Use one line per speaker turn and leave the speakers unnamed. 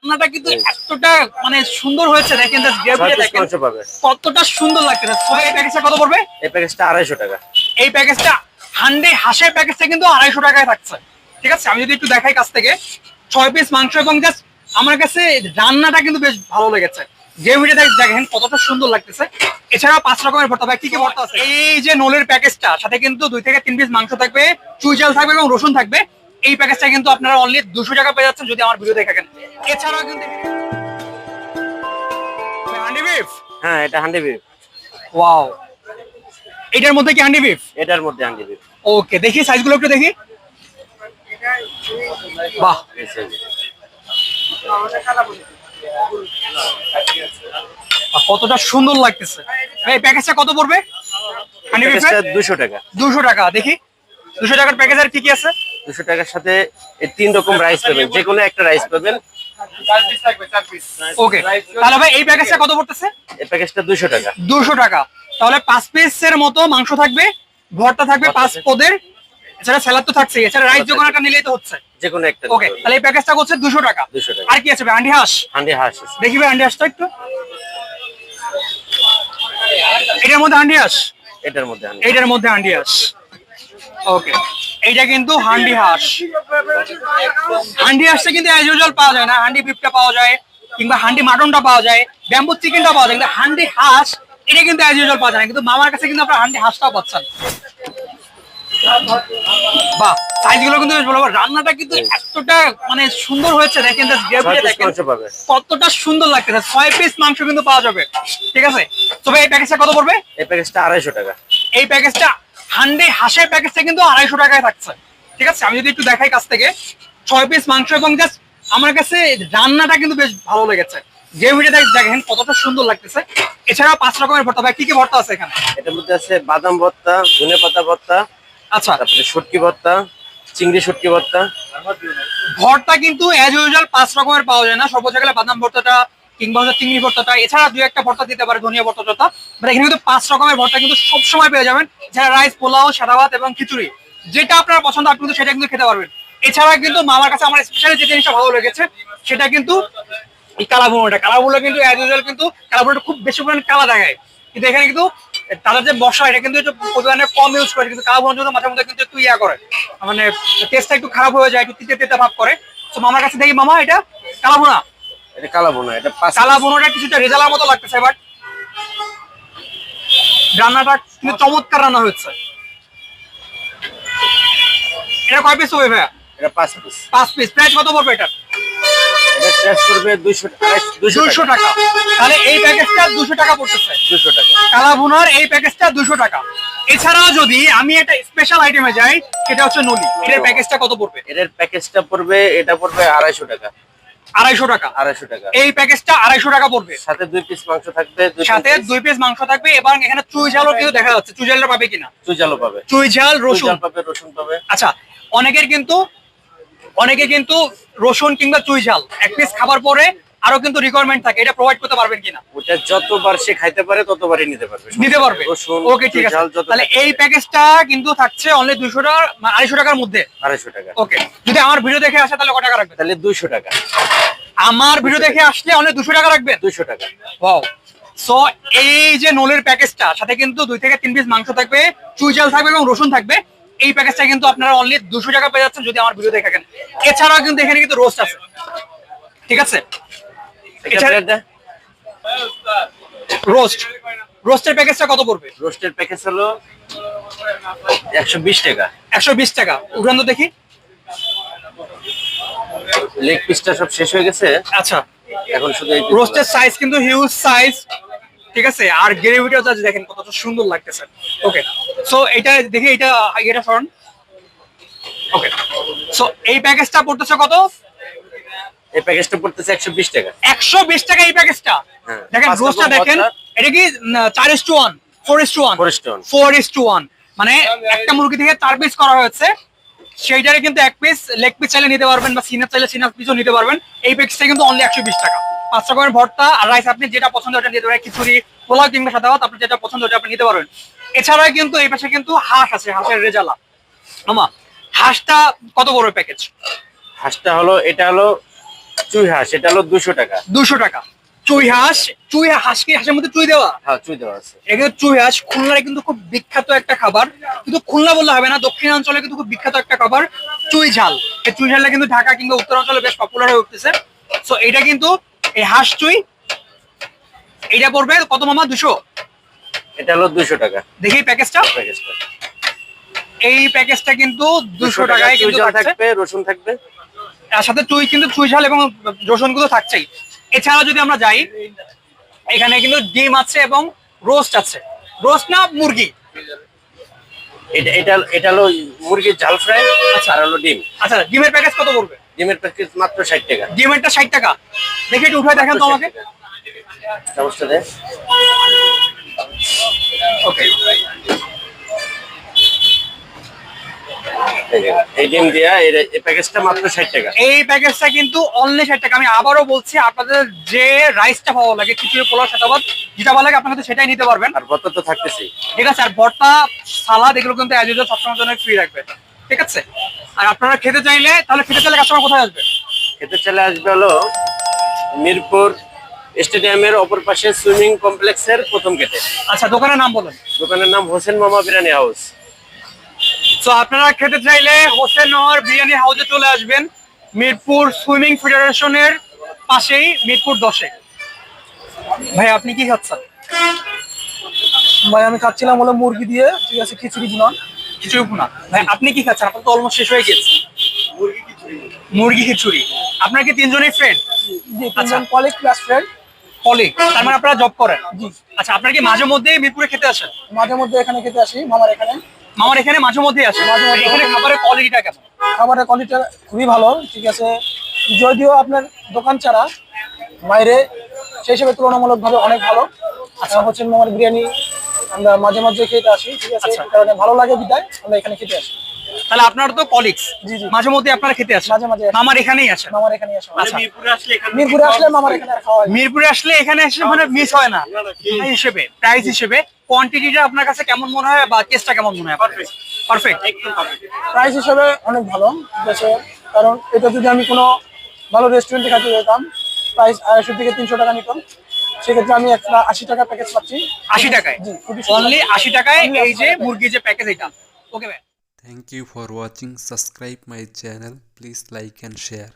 রান্নাটা কিন্তু এতটা মানে সুন্দর হয়েছে, দেখেন দেখেন কতটা সুন্দর লাগতেছে। সবাই এই প্যাকেজটা কত পড়বে?
এই প্যাকেজটা 250 টাকা।
এই প্যাকেজটা হান্ডি হাঁসের প্যাকেজটা কিন্তু 250 টাকায় থাকছে। ঠিক আছে, আমি যদি একটু দেখাই কাছ থেকে 6 পিস মাংস এবং জাস্ট আমার কাছে রান্নাটা কিন্তু বেশ ভালো লেগেছে। গ্রেভিটা দেখেন কতটা সুন্দর লাগতেছে। এছাড়া 5 রকমের ভর্তা। ভাই কি কি ভর্তা আছে? এই যে নোলের প্যাকেজটা, সাথে কিন্তু 2 থেকে 3 পিস মাংস থাকবে, চুই ঝাল থাকবে এবং রসুন থাকবে। এই প্যাকেজটা কিন্তু আপনারা অনলি 200 টাকা পেয়ে যাচ্ছেন যদি আমার ভিডিও দেখে থাকেন। এছাড়াও কিন্তু হান্ডি বিফ।
হ্যাঁ, এটা হান্ডি বিফ।
ওয়াও, এটার মধ্যে কি হান্ডি বিফ?
এটার মধ্যে হান্ডি বিফ।
ওকে, দেখি সাইজগুলো একটু দেখি। বাহ, কতটা সুন্দর লাগতেছে। এই প্যাকেজটা কত পড়বে? হান্ডি বিফের
200 টাকা।
200 টাকা। দেখি 200 টাকার প্যাকেজ আর কি কি আছে?
200 টাকার সাথে এই 3 রকম রাইস পাবেন, যে কোনো একটা রাইস পাবেন।
ওকে, তাহলে ভাই এই প্যাকেজটা কত পড়তেছে?
এই প্যাকেজটা 200 টাকা।
200 টাকা। তাহলে 5 পিসের মতো মাংস থাকবে, ভর্তা থাকবে 5 পদের, এছাড়া স্যালাড তো থাকছে, এছাড়া রাইস যে কোনো একটা নিলেই তো হচ্ছে।
যে কোনো একটা।
ওকে, তাহলে এই প্যাকেজটা হচ্ছে 200 টাকা।
200 টাকা।
আর কি আছে ভাই? হান্ডি হাঁস।
হান্ডি হাঁস।
দেখি ভাই হান্ডি হাঁসটা একটু। এটার মধ্যে হান্ডি হাঁস।
এটার মধ্যে হান্ডি।
এইটার মধ্যে হান্ডি হাঁস। ওকে, এইটা কিন্তু হান্ডি হাঁস। হান্ডি হাঁসটা কিন্তু অ্যাজ ইউজুয়াল পাওয়া যায় না। হান্ডি বিফটা পাওয়া যায়, কিংবা হান্ডি মাটনটা পাওয়া যায়, ব্যাম্বু চিকেনটা পাওয়া যায়, কিন্তু হান্ডি হাঁস এটা কিন্তু অ্যাজ ইউজুয়াল পাওয়া যায় না। কিন্তু মামার কাছে কিন্তু আপনারা হান্ডি হাঁসটাও পাচ্ছেন। বাহ, সাইজগুলো কিন্তু বেশ ভালো। রান্নাটা কিন্তু এতটা মানে সুন্দর হয়েছে, দেখেন গ্রেভিটা দেখেন কতটা সুন্দর লাগতেছে। 6 পিস মাংস কিন্তু পাওয়া যাবে। ঠিক আছে, তবে এই প্যাকেজটা কত পড়বে?
এই প্যাকেজটা 250 টাকা।
এই প্যাকেজটা হান্ডি হাঁসের প্যাকেজটা কিন্তু 250 টাকায় থাকছে। ঠিক আছে, আমি যদি একটু দেখাই কাছ থেকে 6 পিস মাংস এবং জাস্ট আমার কাছে রান্নাটা কিন্তু বেশ ভালো লেগেছে। গ্রেভিটা দেখেন কতটা সুন্দর লাগতেছে। এছাড়াও 5 রকমের ভর্তা। ভাই কি কি ভর্তা আছে এখানে?
এটার মধ্যে আছে বাদাম ভর্তা, ধনেপাতা ভর্তা,
আচ্ছা,
তারপরে শুটকি ভর্তা, চিংড়ি শুটকি ভর্তা।
ভর্তা কিন্তু অ্যাজ ইউজুয়াল 5 রকমের পাওয়া যায় না। সর্বোচ্চ গেলে বাদাম ভর্তাটা কিংবা হচ্ছে চিংড়ি ভর্তাটা, এছাড়া 2-1টা ভর্তা দিতে পারে, ধনিয়া ভর্তা। বাট এখানে কিন্তু 5 রকমের ভর্তা কিন্তু সবসময় পেয়ে যাবেন। যারা রাইস, পোলাও, সাদা ভাত এবং খিচুড়ি, যেটা আপনার পছন্দ আপনি কিন্তু সেটা কিন্তু খেতে পারবেন। এছাড়া কিন্তু মামার কাছে আমার স্পেশালি যে জিনিসটা ভালো লেগেছে সেটা কিন্তু এই কালাভুনোটা। কালাভুনো কিন্তু অ্যাজ ইউজুয়াল কিন্তু কালাভুনোটা খুব বেশি পরিমাণে কালা দেখায়, কিন্তু এখানে কিন্তু তাদের যে বসা এটা কিন্তু একটু পরিমাণে কম ইউজ করে, কিন্তু কালাভুনোর জন্য মাঝে মধ্যে কিন্তু একটু ইয়া করে, মানে টেস্টটা একটু খারাপ হয়ে যায়, একটু তিতে তিতে ভাব করে। তো মামার কাছে দেখি, মামা এটা কালাভুনা।
এটা কালাভুনা। এটা
কালাভুনোটা কিছুটা রেজালার মতো লাগতেছে, বাট রান্নাটা কিন্তু চমৎকার রান্না হয়েছে। এটা কয় পিস হবে ভাইয়া?
এটা 5 পিস।
5 পিস। প্রাইস কত পড়বে এটা?
এটা প্রাইস পড়বে 200
টাকা। তাহলে এই প্যাকেজটা 200 টাকা পড়তেছে।
200 টাকা।
কালাভুনার এই প্যাকেজটা 200 টাকা। এছাড়াও যদি আমি একটা স্পেশাল আইটেমে যাই, সেটা হচ্ছে নলি, এর প্যাকেজটা কত পড়বে?
এর প্যাকেজটা পড়বে, এটা পড়বে 250 টাকা।
250 টাকা।
250 টাকা।
এই প্যাকেজটা 250 টাকা পড়বে।
সাথে 2 পিস মাংস থাকবে।
সাথে 2 পিস মাংস থাকবে এবং এখানে চুই ঝালও কিন্তু দেখা যাচ্ছে। চুই ঝালটা পাবে কিনা?
চুই ঝালও পাবে।
চুই ঝাল, রসুন
পাবে, রসুন পাবে।
আচ্ছা, অনেকে কিন্তু রসুন কিংবা চুই ঝাল 1 পিস খাবার পরে আরো কিন্তু রিকোয়ারমেন্ট থাকে, এটা প্রোভাইড করতে পারবেন কিনা?
ওটা যতবার সে খাইতে পারে ততবারই নিতে পারবে।
রসুন, ওকে ঠিক আছে। তাহলে এই প্যাকেজটা কিন্তু থাকছে অনলি 200 টাকা, 250 টাকার মধ্যে।
250 টাকা।
ওকে, যদি আমার ভিডিও দেখে আসে তাহলে কত টাকা রাখবেন?
তাহলে 200 টাকা।
আমার ভিডিও দেখে আসলে অনলি 200 টাকা রাখবেন।
200 টাকা।
ওয়াও। সো এই যে নোলের প্যাকেজটা, সাথে কিন্তু 2 থেকে 3 পিস মাংস থাকবে, চুই ঝাল থাকবে এবং রসুন থাকবে। এই প্যাকেজটা কিন্তু আপনারা অনলি 200 টাকা পেয়ে যাচ্ছেন যদি আমার ভিডিও দেখে থাকেন। এছাড়াও কিন্তু এখানে কিন্তু রোস্ট আছে। ঠিক আছে, রোস্টের প্যাকেজটা কত পড়বে?
রোস্টের প্যাকেজ হলো 120 টাকা।
120 টাকা। উঠান তো দেখি।
লেগ পিসটা সব শেষ হয়ে গেছে।
আচ্ছা,
এখন শুধু এই
রোস্টের সাইজ কিন্তু হিউজ সাইজ। ঠিক আছে, আর গ্রেভিটাও জাস্ট দেখেন কতটা সুন্দর লাগতেছে। ওকে, সো এটা দেখি, এটা সরান। ওকে, সো এই প্যাকেজটা পড়তেছে কত?
এই প্যাকেজটা পড়তেছে 120 টাকা।
120 টাকা এই প্যাকেজটা। দেখেন রোস্টটা দেখেন, এটা কি 4:1, 4:1, 4:1, মানে একটা মুরগি থেকে 4 পিস করা হয়েছে। সেইটারে কিন্তু 1 পিস লেগ পিস চাইলে নিতে পারবেন, বা সিনার চাইলে সিনার পিসও নিতে পারবেন। এই প্যাকেজটা কিন্তু অনলি 120 টাকা। 5 রকমের ভর্তা আর রাইস, আপনি যেটা পছন্দ ওটা নিতে পারেন। খিচুড়ি, পোলাও কিংবা সাদা ভাত, আপনি যেটা পছন্দ ওটা আপনি নিতে পারবেন। এছাড়াও কিন্তু এই পাশে কিন্তু হাঁস আছে, হাঁসের রেজালা। মামা, হাঁসটা কত বড় প্যাকেজ?
হাঁসটা হলো, এটা হলো চুই হাঁস এটা হলো 200 টাকা।
200 টাকা। চুই হাঁস, কি হাঁসের মধ্যে চুই দেওয়া?
হ্যাঁ চুই দেওয়া আছে।
এখানে চুই হাঁস খুলনার কিন্তু খুব বিখ্যাত একটা খাবার, কিন্তু খুলনা বললে হবে না, দক্ষিণাঞ্চলে কিন্তু খুব বিখ্যাত একটা খাবার চুই ঝাল। এই চুই ঝালটা কিন্তু ঢাকা কিংবা উত্তরাঞ্চলে বেশ পপুলার হয়ে উঠতেছে। সো এটা কিন্তু এই হাঁস চুই, এটা পড়বে কত মামা? 200।
এটা হলো 200 টাকা
দেখি প্যাকেজটা।
প্যাকেজটা।
এই প্যাকেজটা কিন্তু 200 টাকায়
চুই
কিন্তু
ঝাল
থাকছে।
থাকবে, রসুন থাকবে।
তার সাথে চুই ঝাল এবং রসুন কিন্তু থাকছেই। এছাড়া যদি আমরা যাই, এখানে কিন্তু ডিম আছে এবং রোস্ট আছে। রোস্ট না মুরগি?
এটা হলো মুরগির ঝাল ফ্রাই, আর হলো ডিম।
আচ্ছা, ডিমের প্যাকেজ কত পড়বে?
ডিমের প্যাকেজ মাত্র 60 টাকা।
ডিমেরটা 60 টাকা। দেখি একটু উঠায় দেখেন তো আমাকে।
চামচটা দে।
ওকে,
এই ডিম দিয়া এই প্যাকেজটা মাত্র 60 টাকা।
এই প্যাকেজটা কিন্তু অনলি 60 টাকা। আমি আবারও বলছি, আপনাদের যে রাইসটা ভালো লাগে, খিচুড়ি, পোলাও, সাদাবাদ, যেটা ভালো লাগে আপনারা সেটাই নিতে পারবেন।
আর ভর্তা তো থাকতেছি।
ঠিক আছে, আর ভর্তা, সালাদ এগুলো কিন্তু অ্যাজ ইউজুয়াল সবসময় জন্য ফ্রি রাখবে। ঠিক আছে, আর আপনারা খেতে চাইলে কাস্টমার কোথায় আসবে?
খেতে চলে আসবে হলো মিরপুর স্টেডিয়ামের অপর পাশে সুইমিং কমপ্লেক্সের প্রথম গেটে।
আচ্ছা, দোকানের নাম বলেন।
দোকানের নাম হোসেন মামা বিরিয়ানি হাউস।
তো আপনারা খেতে চাইলে হোসেন নহর বিরিয়ানি হাউসে চলে আসবেন, মিরপুর সুইমিং ফেডারেশনের পাশেই, মিরপুর 10-এ। ভাই আপনি কি খাচ্ছেন?
ভাই আমি খাচ্ছিলাম হলো মুরগি দিয়ে, ঠিক আছে, খিচুড়ি ভুনা।
খিচুড়ি ভুনা। ভাই আপনি কি খাচ্ছেন? আপনার তো অলমোস্ট শেষ হয়ে গেছে। মুরগি খিচুড়ি। আপনার কি তিনজনই ফ্রেন্ড?
জি, তিনজন কলিগ ক্লাস ফ্রেন্ড।
কলিগ, তার মানে আপনারা জব করেন?
জি।
আচ্ছা, আপনার কি মাঝে মধ্যে মিরপুরে খেতে আসেন?
মাঝে মধ্যে এখানে খেতে আসি, মামার এখানে।
মামার এখানে মাঝে মধ্যেই আসেন?
মাঝে মধ্যে।
এখানে খাবারের কোয়ালিটিটা কেমন?
খাবারের কোয়ালিটি খুবই ভালো, ঠিক আছে। যদিও আপনার দোকান ছাড়া বাইরে সেই হিসেবে তুলনামূলকভাবে অনেক ভালো। আচ্ছা, হচ্ছে মামার বিরিয়ানি আমরা মাঝে মাঝে খেতে আসি, ঠিক আছে।
আচ্ছা।
এই কারণে ভালো লাগে বিদায় আমরা এখানে খেতে আসি।
তাহলে আপনারা তো কলিগস,
জি, জি।
মাঝে মধ্যে আপনারা খেতে আসেন?
মাঝে মাঝে আসি।
মামার এখানেই আসেন?
মামার এখানে আসা হয়।
আচ্ছা,
মিরপুরে আসলে মামার এখানে আর খাওয়া হয় না।
মিরপুরে আসলে এখানে এসে মানে মিস হয় না। এই হিসেবে, প্রাইস হিসেবে কোয়ান্টিটিটা আপনার কাছে কেমন মনে হয় বা টেস্টটা কেমন মনে হয়? পারফেক্ট।
প্রাইস হিসেবে অনেক ভালো, ঠিক আছে। কারণ এটা যদি আমি কোনো ভালো রেস্টুরেন্টে খেতে যেতাম, প্রাইস 250 থেকে 300 টাকা নিতাম। সেক্ষেত্রে আমি একটা 80 টাকা প্যাকেজ পাচ্ছি।
80 টাকায়?
জি, খুবই
অনলি 80 টাকায়
Only
এই
80
যে
টাকায়।
মুরগির যে প্যাকেজ, এটা। ওকে ভাই।
Thank you for watching. Subscribe my channel. Please like and share.